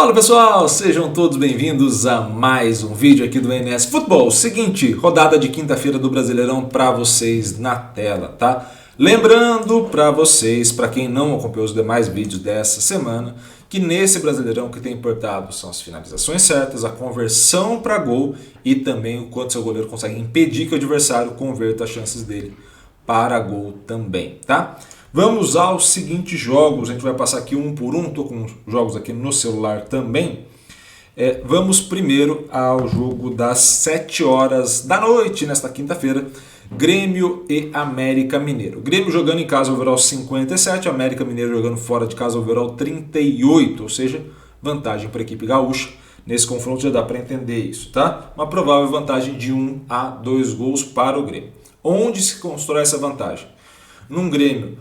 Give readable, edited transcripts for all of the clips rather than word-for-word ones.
Fala pessoal, sejam todos bem-vindos a mais um vídeo aqui do NS Futebol. Seguinte, rodada de quinta-feira do Brasileirão para vocês na tela, tá? Lembrando para vocês, para quem não acompanhou os demais vídeos dessa semana, que nesse Brasileirão o que tem importado são as finalizações certas, a conversão para gol e também o quanto seu goleiro consegue impedir que o adversário converta as chances dele para gol também, tá? Vamos aos seguintes jogos, a gente vai passar aqui um por um, estou com os jogos aqui no celular também. Vamos primeiro ao jogo das 7 horas da noite, nesta quinta-feira, Grêmio e América Mineiro. Grêmio jogando em casa overall 57, América Mineiro jogando fora de casa overall 38, ou seja, vantagem para a equipe gaúcha. Nesse confronto já dá para entender isso, tá? Uma provável vantagem de 1 a 2 gols para o Grêmio. Onde se constrói essa vantagem? Num Grêmio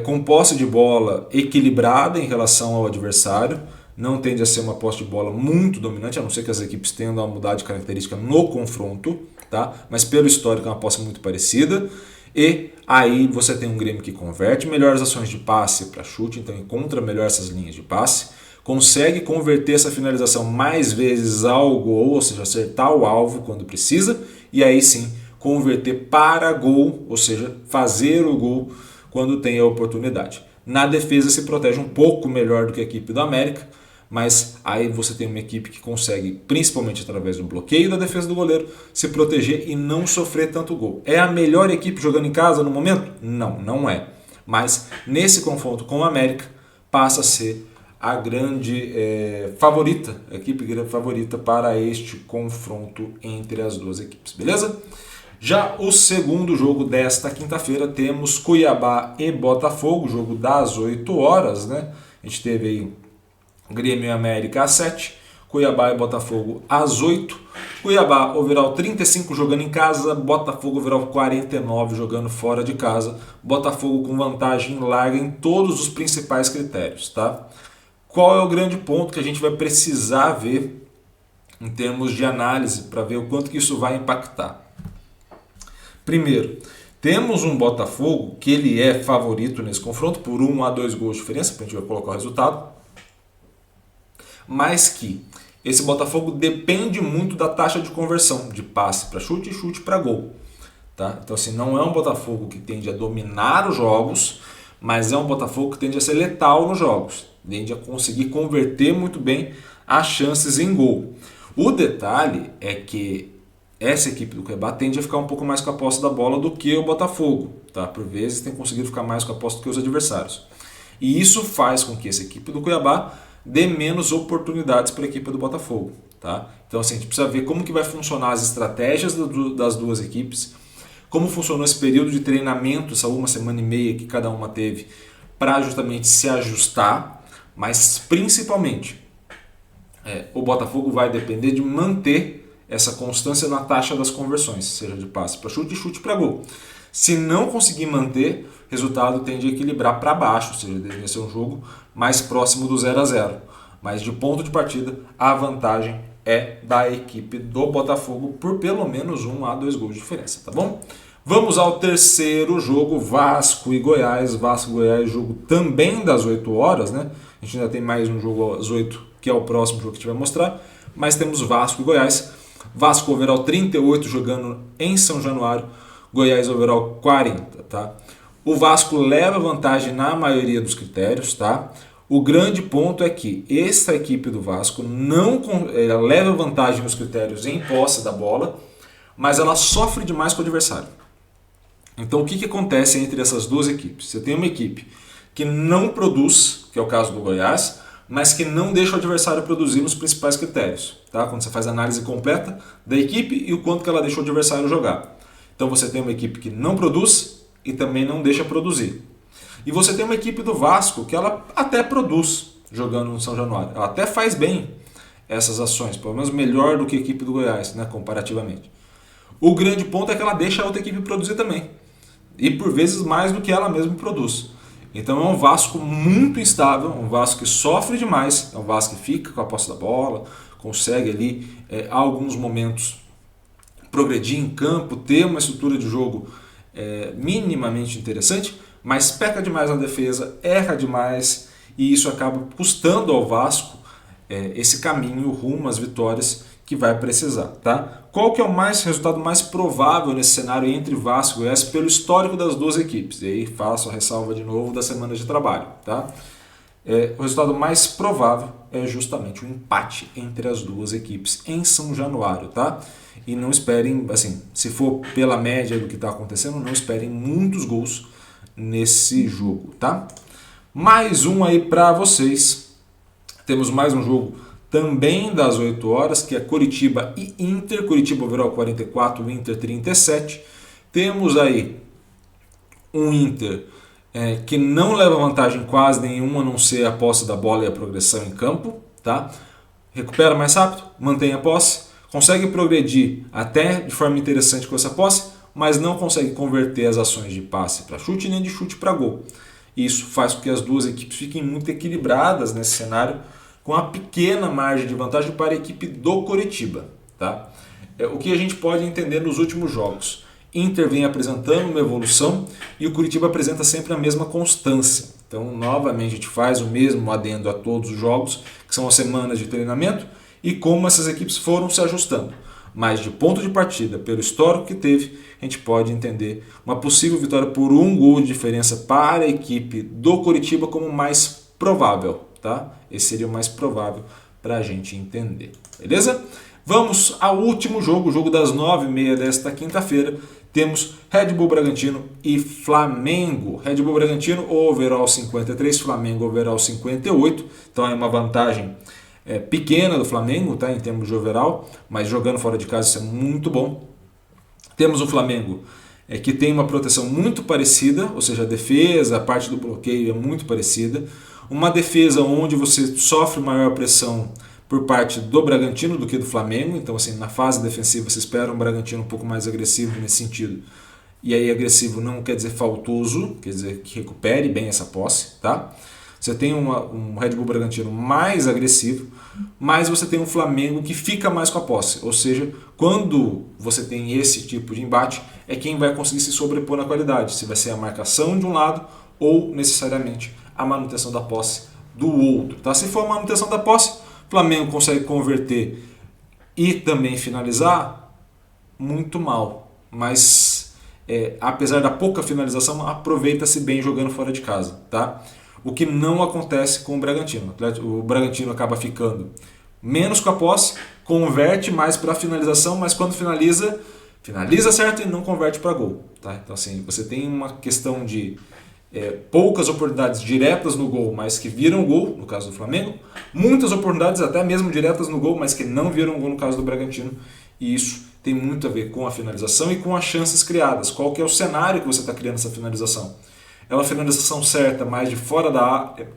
com posse de bola equilibrada em relação ao adversário, não tende a ser uma posse de bola muito dominante, a não ser que as equipes tendam a mudar de característica no confronto, tá? Mas pelo histórico é uma posse muito parecida. E aí você tem um Grêmio que converte melhores ações de passe para chute, então encontra melhor essas linhas de passe, consegue converter essa finalização mais vezes ao gol, ou seja, acertar o alvo quando precisa, e aí sim converter para gol, ou seja, fazer o gol quando tem a oportunidade. Na defesa se protege um pouco melhor do que a equipe do América, mas aí você tem uma equipe que consegue, principalmente através do bloqueio da defesa do goleiro, se proteger e não sofrer tanto gol. É a melhor equipe jogando em casa no momento? Não, não é. Mas nesse confronto com o América passa a ser a grande favorita, a equipe favorita para este confronto entre as duas equipes, beleza? Já o segundo jogo desta quinta-feira temos Cuiabá e Botafogo, jogo das 8 horas, né? A gente teve aí Grêmio e América às 7, Cuiabá e Botafogo às 8. Cuiabá overall 35 jogando em casa, Botafogo overall 49 jogando fora de casa. Botafogo com vantagem larga em todos os principais critérios, tá? Qual é o grande ponto que a gente vai precisar ver em termos de análise para ver o quanto que isso vai impactar? Primeiro, temos um Botafogo que ele é favorito nesse confronto por 1 a 2 gols de diferença, a gente vai colocar o resultado, mas que esse Botafogo depende muito da taxa de conversão de passe para chute e chute para gol. Tá? Então assim, não é um Botafogo que tende a dominar os jogos, mas é um Botafogo que tende a ser letal nos jogos, tende a conseguir converter muito bem as chances em gol. O detalhe é que essa equipe do Cuiabá tende a ficar um pouco mais com a posse da bola do que o Botafogo. Tá? Por vezes tem conseguido ficar mais com a posse do que os adversários. E isso faz com que essa equipe do Cuiabá dê menos oportunidades para a equipe do Botafogo. Tá? Então assim, a gente precisa ver como que vai funcionar as estratégias das duas equipes, como funcionou esse período de treinamento, essa uma semana e meia que cada uma teve, para justamente se ajustar, mas principalmente o Botafogo vai depender de manter essa constância na taxa das conversões, seja de passe para chute e chute para gol. Se não conseguir manter, o resultado tende a equilibrar para baixo, ou seja, deve ser um jogo mais próximo do 0 a 0. Mas de ponto de partida, a vantagem é da equipe do Botafogo por pelo menos 1 a 2 gols de diferença, tá bom? Vamos ao terceiro jogo, Vasco e Goiás. Vasco e Goiás, jogo também das 8 horas, né? A gente ainda tem mais um jogo às 8, que é o próximo jogo que a gente vai mostrar, mas temos Vasco e Goiás. Vasco overall 38 jogando em São Januário, Goiás overall 40, tá? O Vasco leva vantagem na maioria dos critérios, tá? O grande ponto é que essa equipe do Vasco ela leva vantagem nos critérios em posse da bola, mas ela sofre demais com o adversário. Então o que acontece entre essas duas equipes? Você tem uma equipe que não produz, que é o caso do Goiás, mas que não deixa o adversário produzir nos principais critérios, tá? Quando você faz a análise completa da equipe e o quanto que ela deixou o adversário jogar. Então você tem uma equipe que não produz e também não deixa produzir. E você tem uma equipe do Vasco que ela até produz jogando no São Januário. Ela até faz bem essas ações, pelo menos melhor do que a equipe do Goiás, né, comparativamente. O grande ponto é que ela deixa a outra equipe produzir também. E por vezes mais do que ela mesma produz. Então é um Vasco muito instável, um Vasco que sofre demais, é um Vasco que fica com a posse da bola, consegue ali, alguns momentos, progredir em campo, ter uma estrutura de jogo minimamente interessante, mas peca demais na defesa, erra demais, e isso acaba custando ao Vasco esse caminho rumo às vitórias que vai precisar, tá? Qual que é o resultado mais provável nesse cenário entre Vasco e Goiás pelo histórico das duas equipes? E aí faço a ressalva de novo das semanas de trabalho, tá? O resultado mais provável é justamente o empate entre as duas equipes em São Januário, tá? E não esperem, assim, se for pela média do que está acontecendo, não esperem muitos gols nesse jogo, tá? Mais um aí para vocês. Temos mais um jogo também das 8 horas, que é Coritiba e Inter. Coritiba overall 44, Inter 37. Temos aí um Inter que não leva vantagem quase nenhuma, a não ser a posse da bola e a progressão em campo, tá? Recupera mais rápido, mantém a posse, consegue progredir até de forma interessante com essa posse, mas não consegue converter as ações de passe para chute nem de chute para gol. Isso faz com que as duas equipes fiquem muito equilibradas nesse cenário, com a pequena margem de vantagem para a equipe do Coritiba, tá? O que a gente pode entender nos últimos jogos? Inter vem apresentando uma evolução e o Coritiba apresenta sempre a mesma constância. Então, novamente, a gente faz o mesmo adendo a todos os jogos, que são as semanas de treinamento, e como essas equipes foram se ajustando. Mas de ponto de partida, pelo histórico que teve, a gente pode entender uma possível vitória por 1 gol de diferença para a equipe do Coritiba como mais provável, tá? Esse seria o mais provável para a gente entender, beleza? Vamos ao último jogo, o jogo das 9h30 desta quinta-feira. Temos Red Bull Bragantino e Flamengo. Red Bull Bragantino overall 53, Flamengo overall 58. Então é uma vantagem pequena do Flamengo, tá, em termos de overall, mas jogando fora de casa isso é muito bom. Temos o Flamengo que tem uma proteção muito parecida, ou seja, a defesa, a parte do bloqueio é muito parecida. Uma defesa onde você sofre maior pressão por parte do Bragantino do que do Flamengo. Então, assim, na fase defensiva você espera um Bragantino um pouco mais agressivo nesse sentido. E aí agressivo não quer dizer faltoso, quer dizer que recupere bem essa posse, tá? Você tem um Red Bull Bragantino mais agressivo, mas você tem um Flamengo que fica mais com a posse. Ou seja, quando você tem esse tipo de embate, é quem vai conseguir se sobrepor na qualidade. Se vai ser a marcação de um lado ou necessariamente a manutenção da posse do outro, tá? Se for a manutenção da posse, o Flamengo consegue converter e também finalizar muito mal, mas apesar da pouca finalização, aproveita-se bem jogando fora de casa, tá? O que não acontece com o Bragantino. O Bragantino acaba ficando menos com a posse, converte mais para a finalização, mas quando finaliza certo e não converte para gol, tá? Então, assim, você tem uma questão de poucas oportunidades diretas no gol, mas que viram gol, no caso do Flamengo, muitas oportunidades até mesmo diretas no gol, mas que não viram gol no caso do Bragantino, e isso tem muito a ver com a finalização e com as chances criadas. Qual que é o cenário que você está criando essa finalização? É uma finalização certa, mais de fora da área,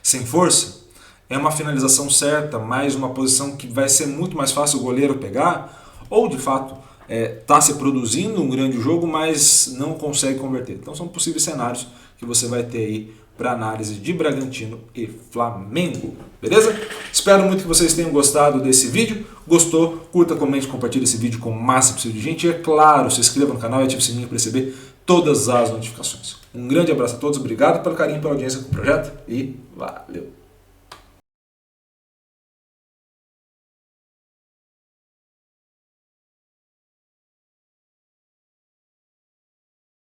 sem força? É uma finalização certa, mais uma posição que vai ser muito mais fácil o goleiro pegar? Ou, de fato, está se produzindo um grande jogo, mas não consegue converter? Então, são possíveis cenários que você vai ter aí para análise de Bragantino e Flamengo. Beleza? Espero muito que vocês tenham gostado desse vídeo. Gostou? Curta, comente, compartilhe esse vídeo com o máximo possível de gente. E, é claro, se inscreva no canal e ative o sininho para receber todas as notificações. Um grande abraço a todos, obrigado pelo carinho e pela audiência com o projeto e valeu!